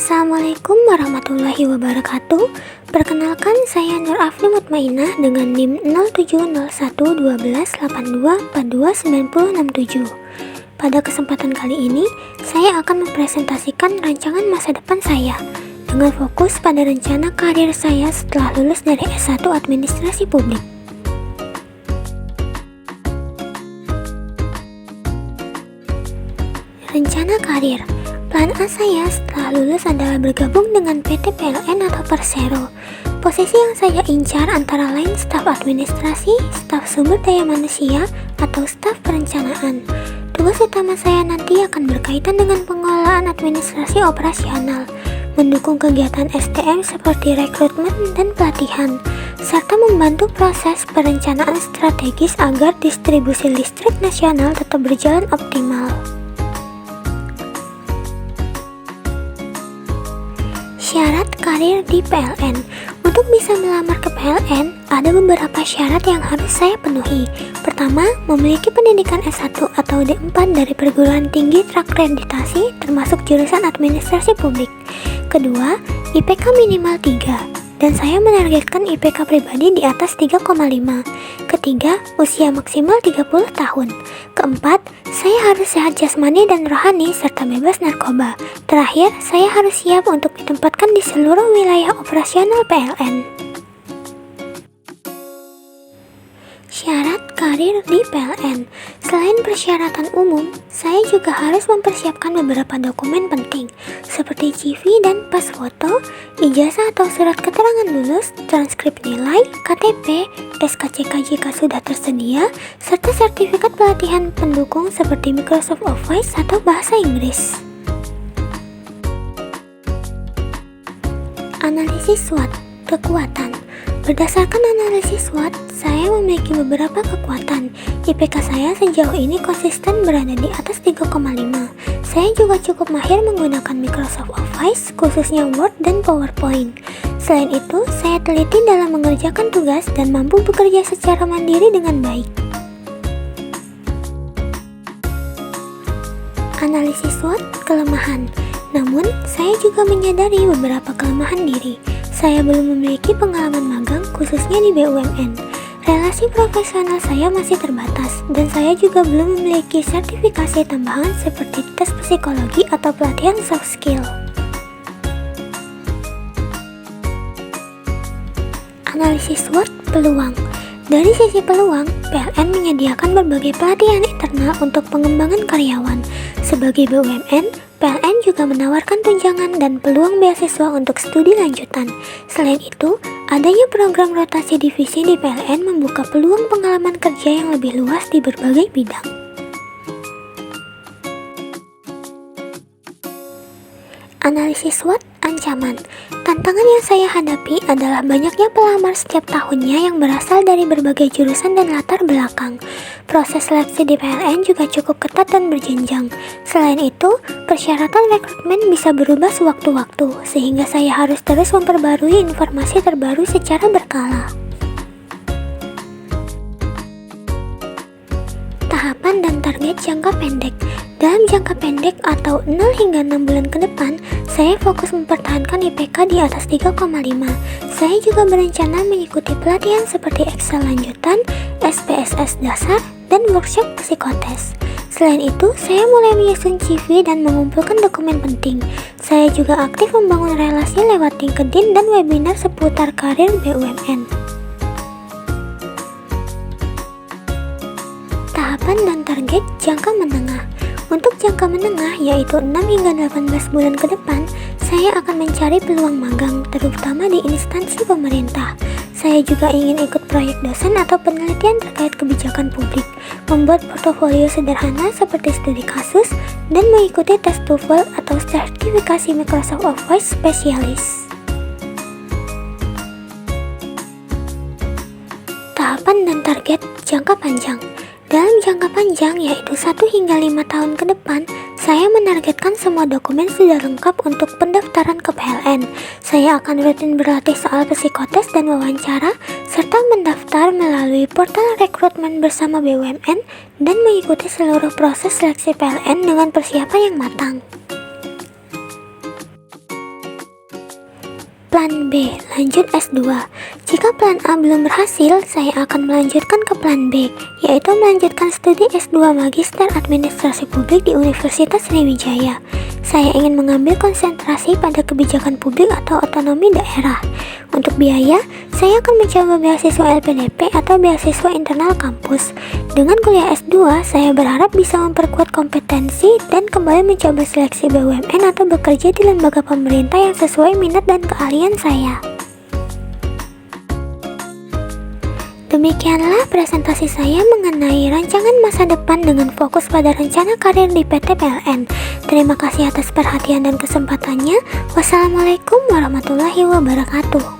Assalamualaikum warahmatullahi wabarakatuh. Perkenalkan, saya Nur Afni Mutmainah dengan NIM 07011282429067. Pada kesempatan kali ini, saya akan mempresentasikan rancangan masa depan saya dengan fokus pada rencana karir saya setelah lulus dari S1 Administrasi Publik. Rencana karir. Plan A saya setelah lulus adalah bergabung dengan PT PLN atau Persero. Posisi yang saya incar antara lain staf administrasi, staf sumber daya manusia, atau staf perencanaan. Tugas utama saya nanti akan berkaitan dengan pengelolaan administrasi operasional, mendukung kegiatan SDM seperti rekrutmen dan pelatihan, serta membantu proses perencanaan strategis agar distribusi listrik nasional tetap berjalan optimal. Syarat karir di PLN. Untuk bisa melamar ke PLN, ada beberapa syarat yang harus saya penuhi. Pertama, memiliki pendidikan S1 atau D4 dari perguruan tinggi terakreditasi termasuk jurusan administrasi publik. Kedua, IPK minimal 3, dan saya menargetkan IPK pribadi di atas 3,5. Ketiga, usia maksimal 30 tahun. Keempat, saya harus sehat jasmani dan rohani serta bebas narkoba. Terakhir, saya harus siap untuk ditempatkan di seluruh wilayah operasional PLN. Syarat karir di PLN. Selain persyaratan umum, saya juga harus mempersiapkan beberapa dokumen penting seperti CV dan pas foto, ijazah atau surat keterangan lulus, transkrip nilai, KTP, SKCK jika sudah tersedia, serta sertifikat pelatihan pendukung seperti Microsoft Office atau bahasa Inggris. Analisis SWOT, kekuatan. Berdasarkan analisis SWOT, saya memiliki beberapa kekuatan. IPK saya sejauh ini konsisten berada di atas 3,5. Saya juga cukup mahir menggunakan Microsoft Office, khususnya Word dan PowerPoint. Selain itu, saya teliti dalam mengerjakan tugas dan mampu bekerja secara mandiri dengan baik. Analisis SWOT, kelemahan. Namun, saya juga menyadari beberapa kelemahan diri. Saya belum memiliki pengalaman magang, khususnya di BUMN. Relasi profesional saya masih terbatas, dan saya juga belum memiliki sertifikasi tambahan seperti tes psikologi atau pelatihan soft skill. Analisis SWOT, peluang. Dari sisi peluang, PLN menyediakan berbagai pelatihan internal untuk pengembangan karyawan. Sebagai BUMN, PLN juga menawarkan tunjangan dan peluang beasiswa untuk studi lanjutan. Selain itu, adanya program rotasi divisi di PLN membuka peluang pengalaman kerja yang lebih luas di berbagai bidang. Analisis SWOT, ancaman. Tantangan yang saya hadapi adalah banyaknya pelamar setiap tahunnya yang berasal dari berbagai jurusan dan latar belakang. Proses seleksi di PLN juga cukup ketat dan berjenjang. Selain itu, persyaratan rekrutmen bisa berubah sewaktu-waktu, sehingga saya harus terus memperbarui informasi terbaru secara berkala. Tahapan dan target jangka pendek. Dalam jangka pendek atau 0 hingga 6 bulan ke depan, saya fokus mempertahankan IPK di atas 3,5. Saya juga berencana mengikuti pelatihan seperti Excel lanjutan, SPSS dasar, dan workshop psikotes. Selain itu, saya mulai menyusun CV dan mengumpulkan dokumen penting. Saya juga aktif membangun relasi lewat LinkedIn dan webinar seputar karir BUMN. Tahapan dan target jangka menengah. Untuk jangka menengah, yaitu 6 hingga 18 bulan ke depan, saya akan mencari peluang magang, terutama di instansi pemerintah. Saya juga ingin ikut proyek dosen atau penelitian terkait kebijakan publik, membuat portofolio sederhana seperti studi kasus, dan mengikuti tes TOEFL atau sertifikasi Microsoft Office spesialis. Tahapan dan target jangka panjang. Dalam jangka panjang, yaitu 1 hingga 5 tahun ke depan, saya menargetkan semua dokumen sudah lengkap untuk pendaftaran ke PLN. Saya akan rutin berlatih soal psikotes dan wawancara, serta mendaftar melalui portal rekrutmen bersama BUMN dan mengikuti seluruh proses seleksi PLN dengan persiapan yang matang. plan B, lanjut S2. Jika plan A belum berhasil, saya akan melanjutkan ke plan B, yaitu melanjutkan studi S2 Magister Administrasi Publik di Universitas Sriwijaya. Saya ingin mengambil konsentrasi pada kebijakan publik atau otonomi daerah. Untuk biaya, saya akan mencoba beasiswa LPDP atau beasiswa internal kampus. Dengan kuliah S2, saya berharap bisa memperkuat kompetensi dan kembali mencoba seleksi BUMN atau bekerja di lembaga pemerintah yang sesuai minat dan keahlian saya. Demikianlah presentasi saya mengenai rancangan masa depan dengan fokus pada rencana karir di PT PLN. Terima kasih atas perhatian dan kesempatannya. Wassalamualaikum warahmatullahi wabarakatuh.